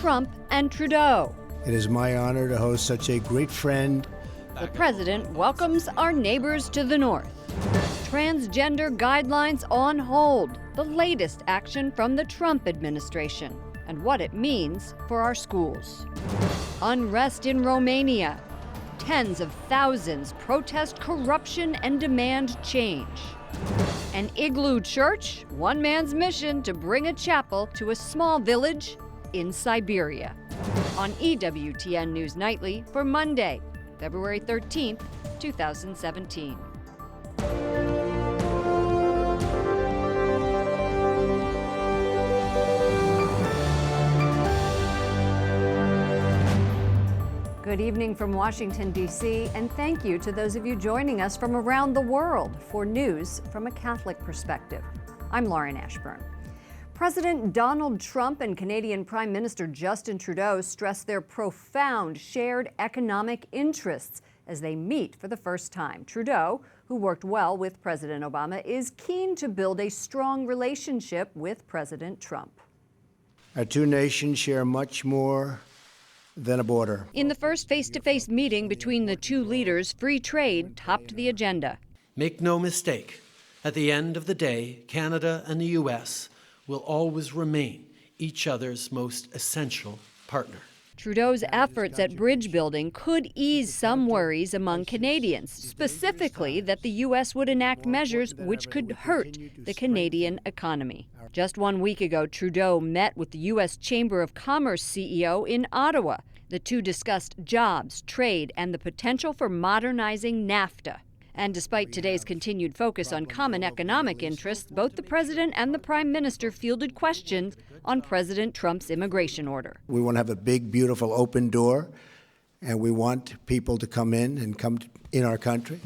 Trump and Trudeau. It is my honor to host such a great friend. The president welcomes our neighbors to the north. Transgender guidelines on hold, the latest action from the Trump administration, and what it means for our schools. Unrest in Romania. Tens of thousands protest corruption and demand change. An igloo church, one man's mission to bring a chapel to a small village in Siberia. On EWTN News Nightly for Monday, February 13th, 2017. Good evening from Washington, D.C., and thank you to those of you joining us from around the world for news from a Catholic perspective. I'm Lauren Ashburn. President Donald Trump and Canadian Prime Minister Justin Trudeau stress their profound shared economic interests as they meet for the first time. Trudeau, who worked well with President Obama, is keen to build a strong relationship with President Trump. Our two nations share much more than a border. In the first face-to-face meeting between the two leaders, free trade topped the agenda. Make no mistake, at the end of the day, Canada and the U.S. will always remain each other's most essential partner. Trudeau's efforts at bridge building could ease some worries among Canadians, specifically that the U.S. would enact measures which could hurt the Canadian economy. Just 1 week ago, Trudeau met with the U.S. Chamber of Commerce CEO in Ottawa. The two discussed jobs, trade, and the potential for modernizing NAFTA. And despite today's continued focus on common economic interests, both the president and the prime minister fielded questions on President Trump's immigration order. We want to have a big, beautiful, open door, and we want people to come in in our country,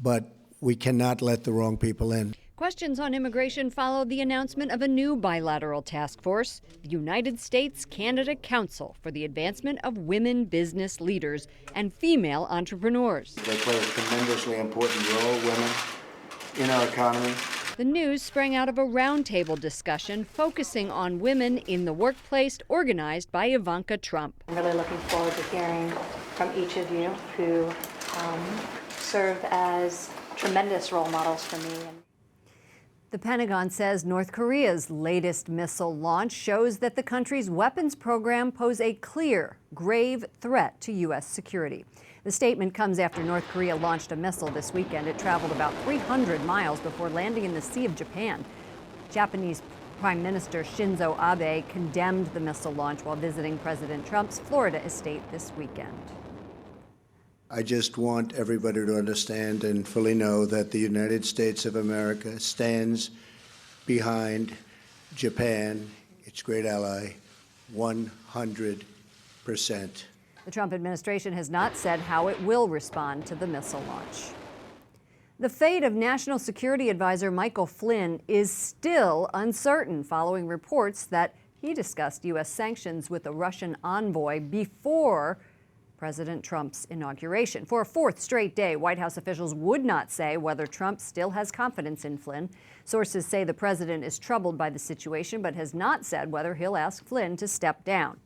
but we cannot let the wrong people in. Questions on immigration followed the announcement of a new bilateral task force, the United States-Canada Council for the Advancement of Women Business Leaders and Female Entrepreneurs. They play a tremendously important role, women, in our economy. The news sprang out of a roundtable discussion focusing on women in the workplace organized by Ivanka Trump. I'm really looking forward to hearing from each of you who serve as tremendous role models for me. The Pentagon says North Korea's latest missile launch shows that the country's weapons program pose a clear, grave threat to U.S. security. The statement comes after North Korea launched a missile this weekend. It traveled about 300 miles before landing in the Sea of Japan. Japanese Prime Minister Shinzo Abe condemned the missile launch while visiting President Trump's Florida estate this weekend. I just want everybody to understand and fully know that the United States of America stands behind Japan, its great ally, 100%. The Trump administration has not said how it will respond to the missile launch. The fate of National Security Advisor Michael Flynn is still uncertain following reports that he discussed U.S. sanctions with a Russian envoy before President Trump's inauguration. For a fourth straight day, White House officials would not say whether Trump still has confidence in Flynn. Sources say the president is troubled by the situation, but has not said whether he'll ask Flynn to step down.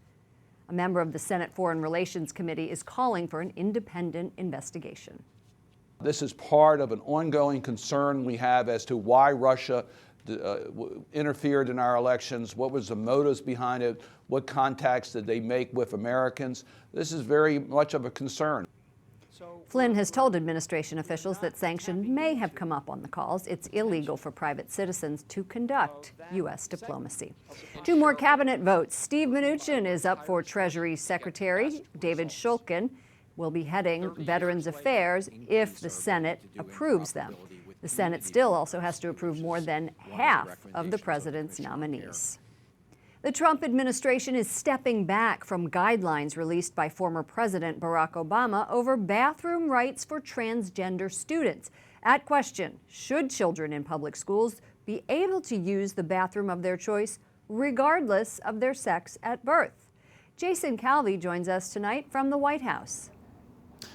A member of the Senate Foreign Relations Committee is calling for an independent investigation. This is part of an ongoing concern we have as to why Russia interfered in our elections, what was the motives behind it, what contacts did they make with Americans. This is very much of a concern. Flynn has told administration officials that sanctions may have come up on the calls. It's illegal for private citizens to conduct U.S. diplomacy. Two more cabinet votes. Steve Mnuchin is up for Treasury Secretary. David Shulkin will be heading Veterans Affairs if the Senate approves them. The Senate still also has to approve more than half of the president's nominees. The Trump administration is stepping back from guidelines released by former President Barack Obama over bathroom rights for transgender students. At question, should children in public schools be able to use the bathroom of their choice regardless of their sex at birth? Jason Calvi joins us tonight from the White House.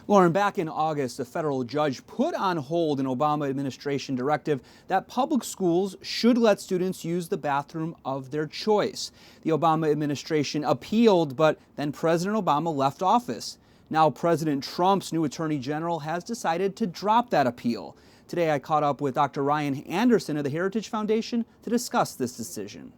Lauren, back in August, a federal judge put on hold an Obama administration directive that public schools should let students use the bathroom of their choice. The Obama administration appealed, but then President Obama left office. Now President Trump's new attorney general has decided to drop that appeal. Today I caught up with Dr. Ryan Anderson of the Heritage Foundation to discuss this decision.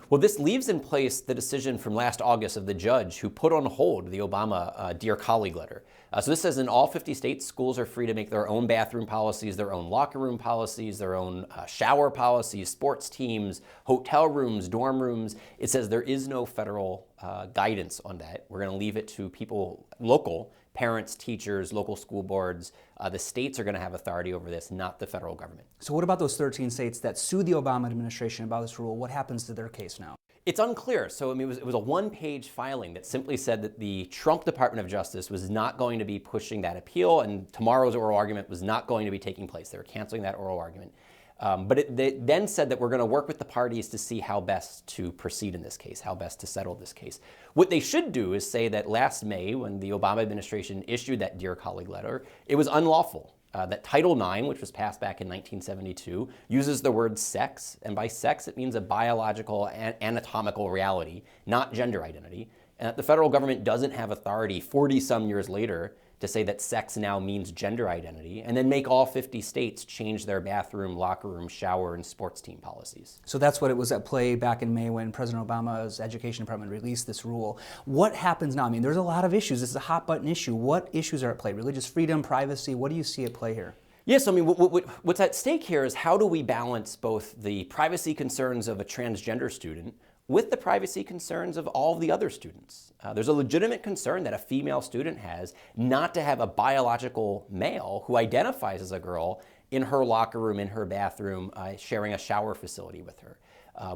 Well, this leaves in place the decision from last August of the judge who put on hold the Obama Dear Colleague letter. So this says in all 50 states, schools are free to make their own bathroom policies, their own locker room policies, their own shower policies, sports teams, hotel rooms, dorm rooms. It says there is no federal guidance on that. We're going to leave it to people, local parents, teachers, local school boards. The states are going to have authority over this, not the federal government. So what about those 13 states that sued the Obama administration about this rule? What happens to their case now? It's unclear. So I mean, it was a one-page filing that simply said that the Trump Department of Justice was not going to be pushing that appeal, and tomorrow's oral argument was not going to be taking place. They were canceling that oral argument. But they then said that we're going to work with the parties to see how best to proceed in this case, how best to settle this case. What they should do is say that last May, when the Obama administration issued that Dear Colleague letter, it was unlawful. That Title IX, which was passed back in 1972, uses the word sex, and by sex it means a biological and anatomical reality, not gender identity, and that the federal government doesn't have authority 40-some years later to say that sex now means gender identity, and then make all 50 states change their bathroom, locker room, shower, and sports team policies. So that's what it was at play back in May when President Obama's Education Department released this rule. What happens now? I mean, there's a lot of issues. This is a hot button issue. What issues are at play? Religious freedom, privacy, what do you see at play here? Yes, I mean, what's at stake here is how do we balance both the privacy concerns of a transgender student with the privacy concerns of all the other students. There's a legitimate concern that a female student has not to have a biological male who identifies as a girl in her locker room, in her bathroom, sharing a shower facility with her.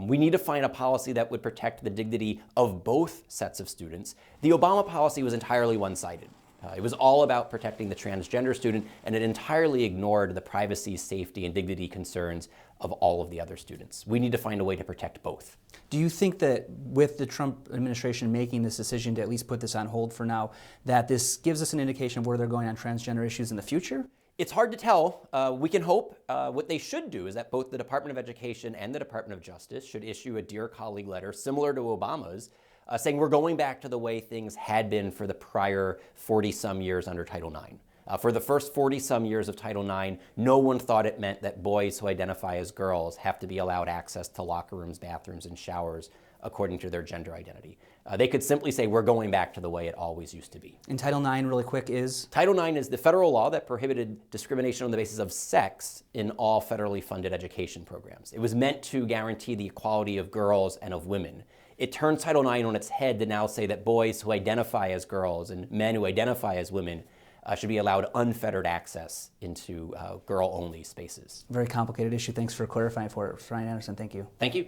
We need to find a policy that would protect the dignity of both sets of students. The Obama policy was entirely one-sided. It was all about protecting the transgender student, and it entirely ignored the privacy, safety, and dignity concerns of all of the other students. We need to find a way to protect both. Do you think that with the Trump administration making this decision to at least put this on hold for now, that this gives us an indication of where they're going on transgender issues in the future? It's hard to tell. We can hope. What they should do is that both the Department of Education and the Department of Justice should issue a Dear Colleague letter similar to Obama's, saying we're going back to the way things had been for the prior 40-some years under Title IX. For the first 40-some years of Title IX, no one thought it meant that boys who identify as girls have to be allowed access to locker rooms, bathrooms, and showers according to their gender identity. They could simply say we're going back to the way it always used to be. And Title IX, really quick, is? Title IX is the federal law that prohibited discrimination on the basis of sex in all federally funded education programs. It was meant to guarantee the equality of girls and of women. It turned Title IX on its head to now say that boys who identify as girls and men who identify as women should be allowed unfettered access into girl-only spaces. Very complicated issue. Thanks for clarifying for it. Ryan Anderson, thank you. Thank you.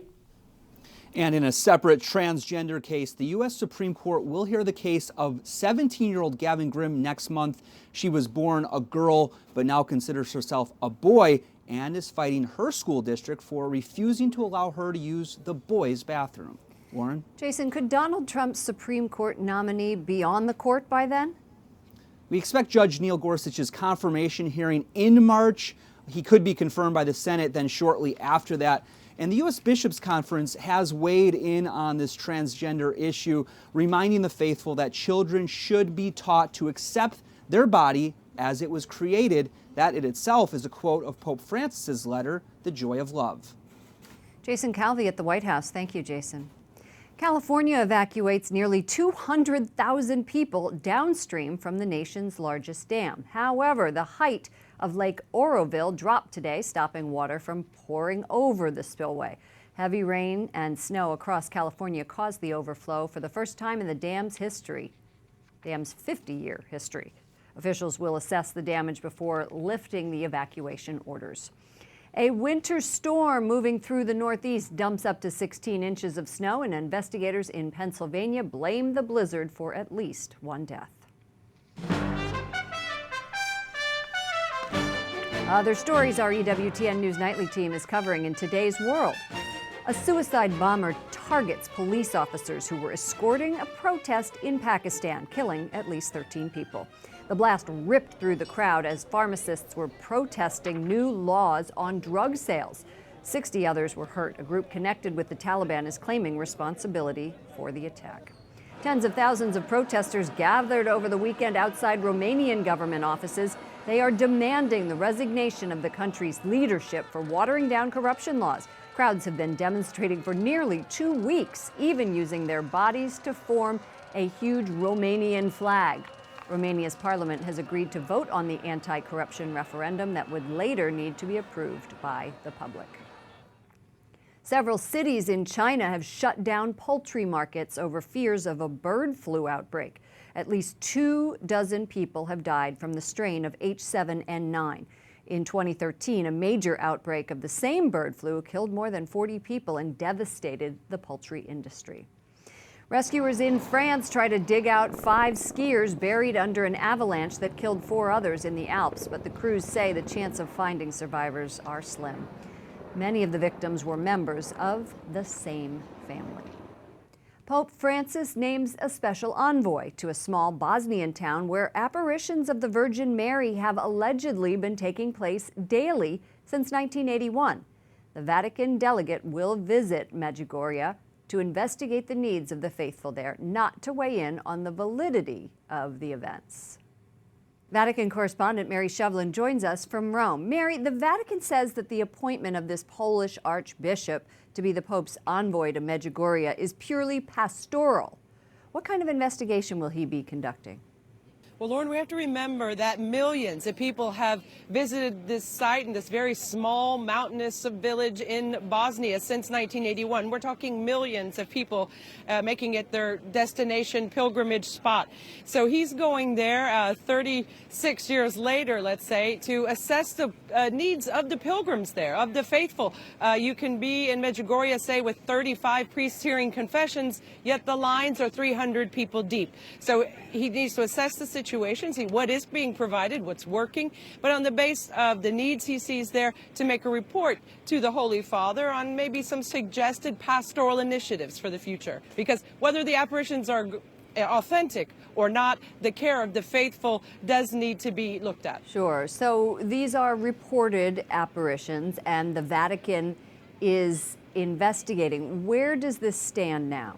And in a separate transgender case, the U.S. Supreme Court will hear the case of 17-year-old Gavin Grimm next month. She was born a girl, but now considers herself a boy and is fighting her school district for refusing to allow her to use the boys' bathroom. Lauren? Jason, could Donald Trump's Supreme Court nominee be on the court by then? We expect Judge Neil Gorsuch's confirmation hearing in March. He could be confirmed by the Senate then shortly after that. And the U.S. Bishops' Conference has weighed in on this transgender issue, reminding the faithful that children should be taught to accept their body as it was created. That in itself is a quote of Pope Francis's letter, The Joy of Love. Jason Calvi at the White House. Thank you, Jason. California evacuates nearly 200,000 people downstream from the nation's largest dam. However, the height of Lake Oroville dropped today, stopping water from pouring over the spillway. Heavy rain and snow across California caused the overflow for the first time in the dam's 50-year history. Officials will assess the damage before lifting the evacuation orders. A winter storm moving through the Northeast dumps up to 16 inches of snow, and investigators in Pennsylvania blame the blizzard for at least one death. Other stories our EWTN News Nightly team is covering in today's world. A suicide bomber targets police officers who were escorting a protest in Pakistan, killing at least 13 people. The blast ripped through the crowd as pharmacists were protesting new laws on drug sales. 60 others were hurt. A group connected with the Taliban is claiming responsibility for the attack. Tens of thousands of protesters gathered over the weekend outside Romanian government offices. They are demanding the resignation of the country's leadership for watering down corruption laws. Crowds have been demonstrating for nearly 2 weeks, even using their bodies to form a huge Romanian flag. Romania's parliament has agreed to vote on the anti-corruption referendum that would later need to be approved by the public. Several cities in China have shut down poultry markets over fears of a bird flu outbreak. At least 24 people have died from the strain of H7N9. In 2013, a major outbreak of the same bird flu killed more than 40 people and devastated the poultry industry. Rescuers in France try to dig out 5 skiers buried under an avalanche that killed 4 others in the Alps, but the crews say the chance of finding survivors are slim. Many of the victims were members of the same family. Pope Francis names a special envoy to a small Bosnian town where apparitions of the Virgin Mary have allegedly been taking place daily since 1981. The Vatican delegate will visit Medjugorje to investigate the needs of the faithful there, not to weigh in on the validity of the events. Vatican correspondent Mary Shevlin joins us from Rome. Mary, the Vatican says that the appointment of this Polish archbishop to be the Pope's envoy to Medjugorje is purely pastoral. What kind of investigation will he be conducting? Well, Lauren, we have to remember that millions of people have visited this site in this very small mountainous village in Bosnia since 1981. We're talking millions of people making it their destination pilgrimage spot. So he's going there 36 years later, let's say, to assess the needs of the pilgrims there, of the faithful. You can be in Medjugorje, say, with 35 priests hearing confessions, yet the lines are 300 people deep. So he needs to assess the situation, see what is being provided, what's working, but on the base of the needs he sees there, to make a report to the Holy Father on maybe some suggested pastoral initiatives for the future. Because whether the apparitions are authentic or not, the care of the faithful does need to be looked at. Sure. So these are reported apparitions, and the Vatican is investigating. Where does this stand now?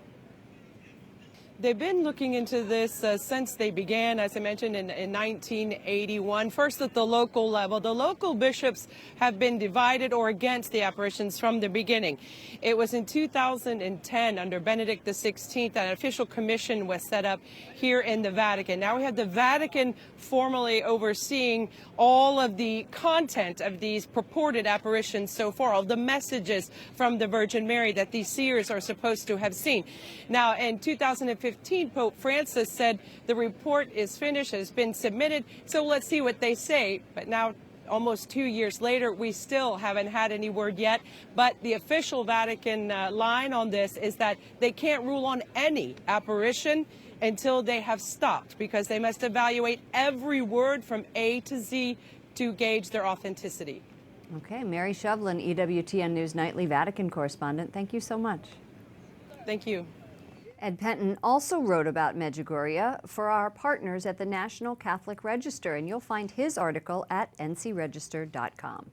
They've been looking into this since they began, as I mentioned, in 1981. First at the local level. The local bishops have been divided or against the apparitions from the beginning. It was in 2010, under Benedict XVI, that an official commission was set up here in the Vatican. Now we have the Vatican formally overseeing all of the content of these purported apparitions so far, all the messages from the Virgin Mary that these seers are supposed to have seen. Now, in 2015, Pope Francis said the report is finished, has been submitted, so let's see what they say. But now, almost 2 years later, we still haven't had any word yet. But the official Vatican line on this is that they can't rule on any apparition until they have stopped, because they must evaluate every word from A to Z to gauge their authenticity. Okay, Mary Shevlin, EWTN News Nightly Vatican correspondent. Thank you so much. Thank you. Ed Penton also wrote about Medjugorje for our partners at the National Catholic Register, and you'll find his article at ncregister.com.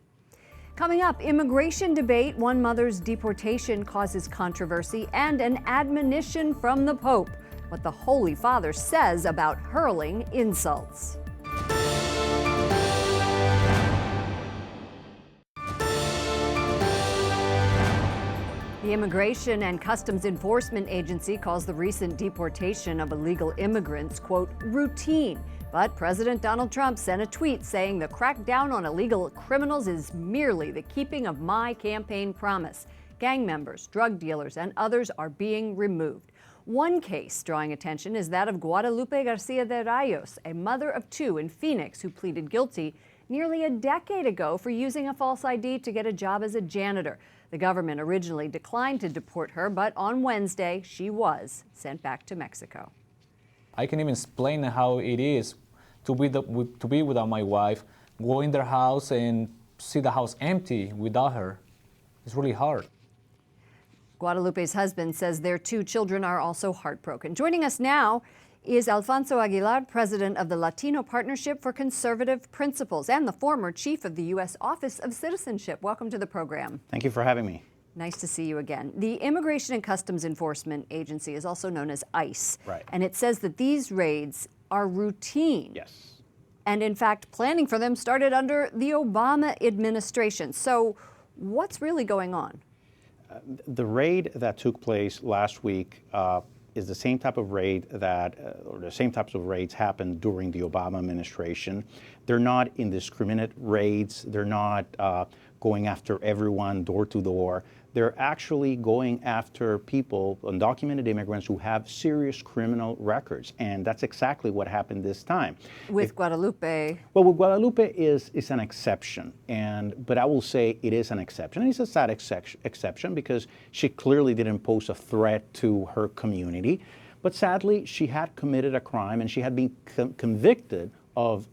Coming up, immigration debate, one mother's deportation causes controversy, and an admonition from the Pope, what the Holy Father says about hurling insults. The Immigration and Customs Enforcement Agency calls the recent deportation of illegal immigrants, quote, routine. But President Donald Trump sent a tweet saying the crackdown on illegal criminals is merely the keeping of my campaign promise. Gang members, drug dealers, and others are being removed. One case drawing attention is that of Guadalupe Garcia de Rayos, a mother of 2 in Phoenix who pleaded guilty nearly a decade ago for using a false ID to get a job as a janitor. The government originally declined to deport her, but on Wednesday, she was sent back to Mexico. I can even explain how it is to be without my wife, go in their house and see the house empty without her. It's really hard. Guadalupe's husband says their 2 children are also heartbroken. Joining us now is Alfonso Aguilar, president of the Latino Partnership for Conservative Principles and the former chief of the U.S. Office of Citizenship. Welcome to the program. Thank you for having me. Nice to see you again. The Immigration and Customs Enforcement Agency is also known as ICE. Right. And it says that these raids are routine. Yes. And in fact, planning for them started under the Obama administration. So what's really going on? The raid that took place last week is the same type of raid or the same types of raids happened during the Obama administration. They're not indiscriminate raids. They're not going after everyone door to door. They're actually going after people, undocumented immigrants who have serious criminal records. And that's exactly what happened this time. With Guadalupe. Well, with Guadalupe is an exception, but I will say it is an exception. And it's a sad exception because she clearly didn't pose a threat to her community. But sadly, she had committed a crime and she had been convicted of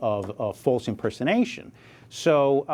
false impersonation. So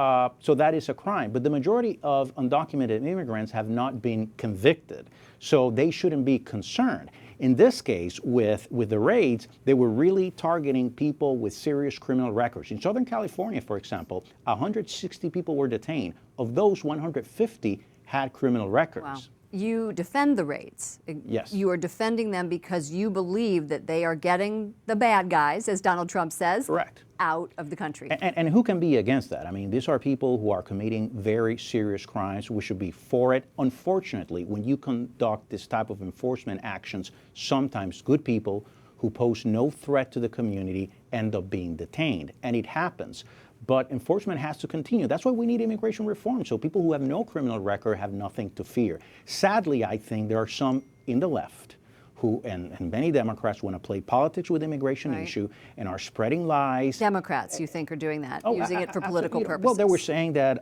that is a crime. But the majority of undocumented immigrants have not been convicted. So they shouldn't be concerned. In this case, with the raids, they were really targeting people with serious criminal records. In Southern California, for example, 160 people were detained. Of those, 150 had criminal records. Wow. You defend the raids. Yes. You are defending them because you believe that they are getting the bad guys, as Donald Trump says, correct, out of the country. And who can be against that? I mean, these are people who are committing very serious crimes. We should be for it. Unfortunately, when you conduct this type of enforcement actions, sometimes good people who pose no threat to the community end up being detained. And it happens. But enforcement has to continue. That's why we need immigration reform, so people who have no criminal record have nothing to fear. Sadly, I think there are some in the left who, and many Democrats, want to play politics with the immigration issue and are spreading lies. Democrats, you think, are doing that, using it for political purposes? Well, they were saying that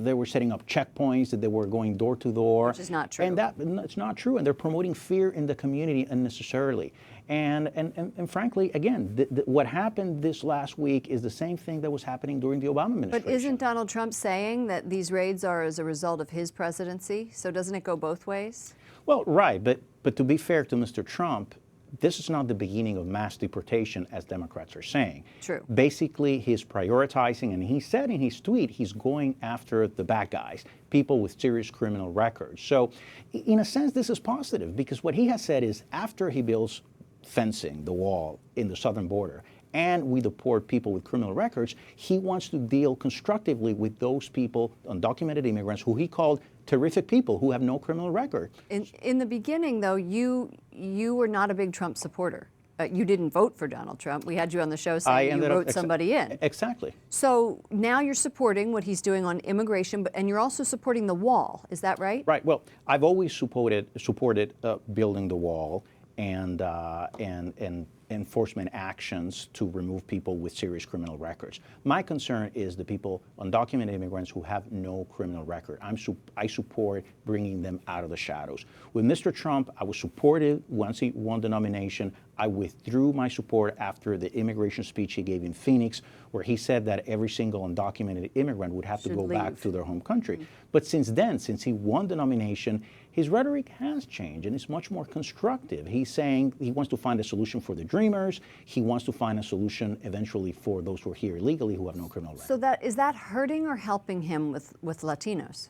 they were setting up checkpoints, that they were going door to door. Which is not true. And it's not true, and they're promoting fear in the community unnecessarily. And frankly, again, what happened this last week is the same thing that was happening during the Obama administration. But isn't Donald Trump saying that these raids are as a result of his presidency? So doesn't it go both ways? Well, right, but to be fair to Mr. Trump, this is not the beginning of mass deportation, as Democrats are saying. True. Basically, he's prioritizing, and he said in his tweet, he's going after the bad guys, people with serious criminal records. So, in a sense, this is positive, because what he has said is after he builds fencing, the wall in the southern border, and we deport people with criminal records, he wants to deal constructively with those people, undocumented immigrants, who he called terrific people who have no criminal record. In the beginning, though, you were not a big Trump supporter. You didn't vote for Donald Trump. We had you on the show saying you wrote somebody in. Exactly. So now you're supporting what he's doing on immigration, and you're also supporting the wall. Is that right? Right. Well, I've always supported building the wall and enforcement actions to remove people with serious criminal records. My concern is the people, undocumented immigrants who have no criminal record. I support bringing them out of the shadows. With Mr. Trump, I was supportive once he won the nomination. I withdrew my support after the immigration speech he gave in Phoenix, where he said that every single undocumented immigrant would have to go back to their home country. Mm-hmm. But since then, since he won the nomination, his rhetoric has changed and it's much more constructive. He's saying he wants to find a solution for the dreamers. He wants to find a solution eventually for those who are here illegally who have no criminal record. So is that hurting or helping him with Latinos?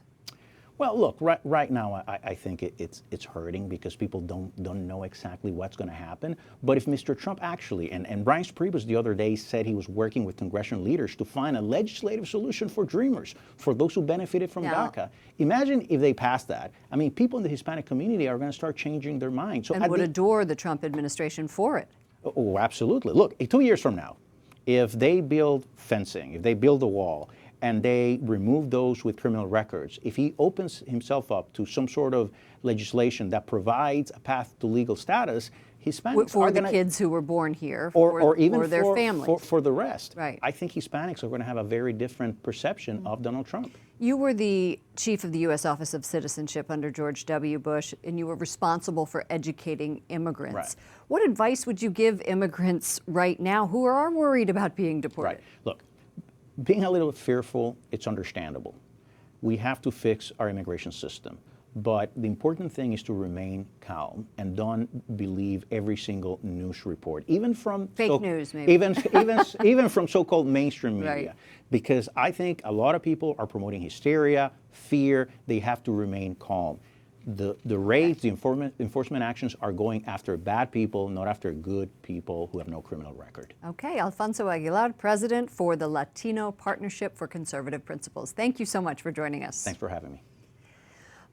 Well, look, right now I think it's hurting because people don't know exactly what's going to happen. But if Mr. Trump actually, and Brian Priebus the other day said he was working with congressional leaders to find a legislative solution for dreamers, for those who benefited from DACA. Imagine if they passed that. I mean, people in the Hispanic community are going to start changing their minds. So and would adore the Trump administration for it. Oh, absolutely. Look, 2 years from now, if they build fencing, if they build a wall, and they remove those with criminal records, if he opens himself up to some sort of legislation that provides a path to legal status, Hispanics for are the gonna, kids who were born here, or even for their families, for the rest. Right. I think Hispanics are going to have a very different perception of Donald Trump. You were the chief of the U.S. Office of Citizenship under George W. Bush, and you were responsible for educating immigrants. Right. What advice would you give immigrants right now who are worried about being deported? Right. Look, being a little fearful, it's understandable. We have to fix our immigration system. But the important thing is to remain calm and don't believe every single news report, even from fake news, maybe. even from so-called mainstream media, Right. because I think a lot of people are promoting hysteria, fear. They have to remain calm. The raids, the enforcement actions are going after bad people, not after good people who have no criminal record. Okay, Alfonso Aguilar, President for the Latino Partnership for Conservative Principles. Thank you so much for joining us. Thanks for having me.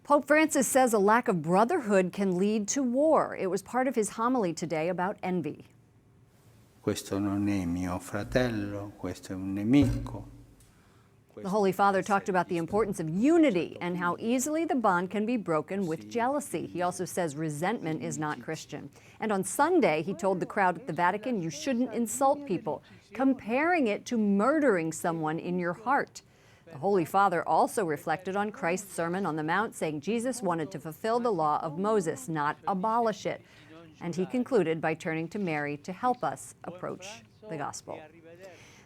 Pope Francis says a lack of brotherhood can lead to war. It was part of his homily today about envy. Questo non è mio fratello, questo è un nemico. The Holy Father talked about the importance of unity and how easily the bond can be broken with jealousy. He also says resentment is not Christian. And on Sunday, he told the crowd at the Vatican, you shouldn't insult people, comparing it to murdering someone in your heart. The Holy Father also reflected on Christ's Sermon on the Mount, saying Jesus wanted to fulfill the law of Moses, not abolish it. And he concluded by turning to Mary to help us approach the gospel.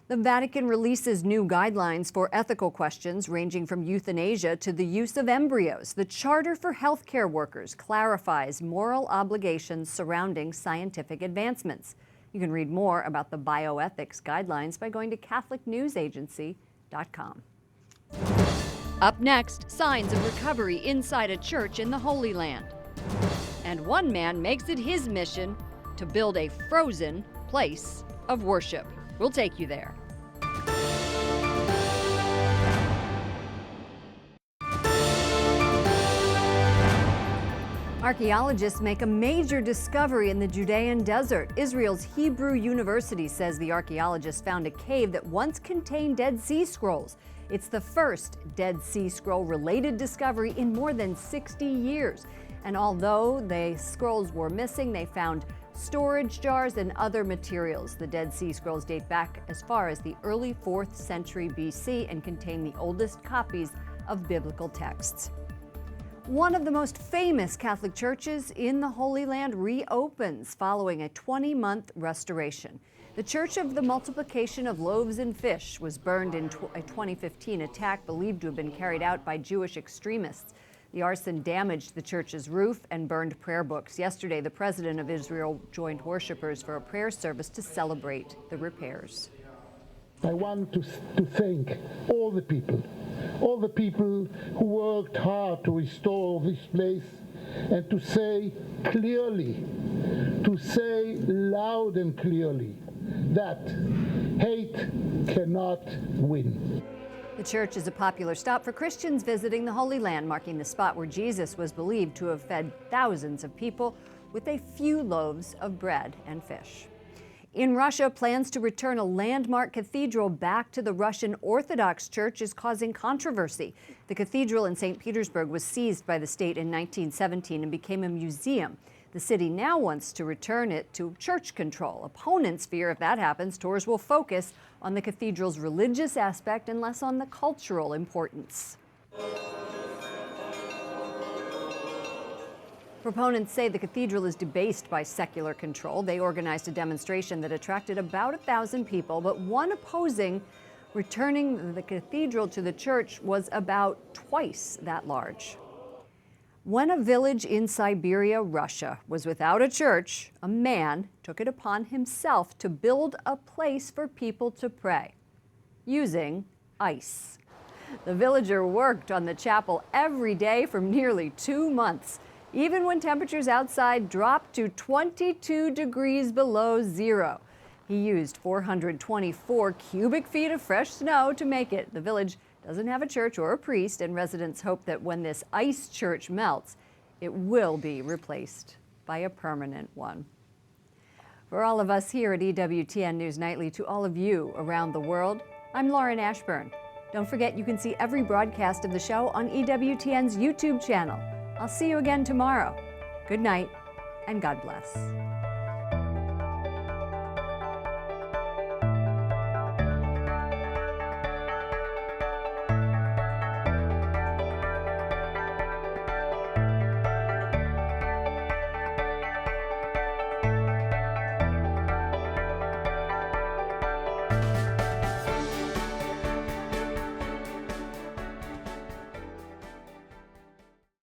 The Vatican releases new guidelines for ethical questions ranging from euthanasia to the use of embryos. The Charter for Healthcare Workers clarifies moral obligations surrounding scientific advancements. You can read more about the bioethics guidelines by going to CatholicNewsAgency.com. Up next, signs of recovery inside a church in the Holy Land. And one man makes it his mission to build a frozen place of worship. We'll take you there. Archaeologists make a major discovery in the Judean desert. Israel's Hebrew University says the archaeologists found a cave that once contained Dead Sea Scrolls. It's the first Dead Sea Scroll-related discovery in more than 60 years. And although the scrolls were missing, they found storage jars and other materials. The Dead Sea Scrolls date back as far as the early 4th century BC and contain the oldest copies of biblical texts. One of the most famous Catholic churches in the Holy Land reopens following a 20-month restoration. The Church of the Multiplication of Loaves and Fish was burned in a 2015 attack believed to have been carried out by Jewish extremists. The arson damaged the church's roof and burned prayer books. Yesterday, the president of Israel joined worshipers for a prayer service to celebrate the repairs. I want to thank all the people who worked hard to restore this place, and to say clearly, to say loud and clearly, that hate cannot win. The church is a popular stop for Christians visiting the Holy Land, marking the spot where Jesus was believed to have fed thousands of people with a few loaves of bread and fish. In Russia, plans to return a landmark cathedral back to the Russian Orthodox Church is causing controversy. The cathedral in St. Petersburg was seized by the state in 1917 and became a museum. The city now wants to return it to church control. Opponents fear if that happens, tours will focus on the cathedral's religious aspect and less on the cultural importance. Proponents say the cathedral is debased by secular control. They organized a demonstration that attracted about 1,000 people, but one opposing returning the cathedral to the church was about twice that large. When a village in Siberia, Russia, was without a church, a man took it upon himself to build a place for people to pray, using ice. The villager worked on the chapel every day for nearly 2 months, even when temperatures outside dropped to 22 degrees below zero. He used 424 cubic feet of fresh snow to make it. The village doesn't have a church or a priest, and residents hope that when this ice church melts, it will be replaced by a permanent one. For all of us here at EWTN News Nightly, to all of you around the world, I'm Lauren Ashburn. Don't forget you can see every broadcast of the show on EWTN's YouTube channel. I'll see you again tomorrow. Good night, and God bless.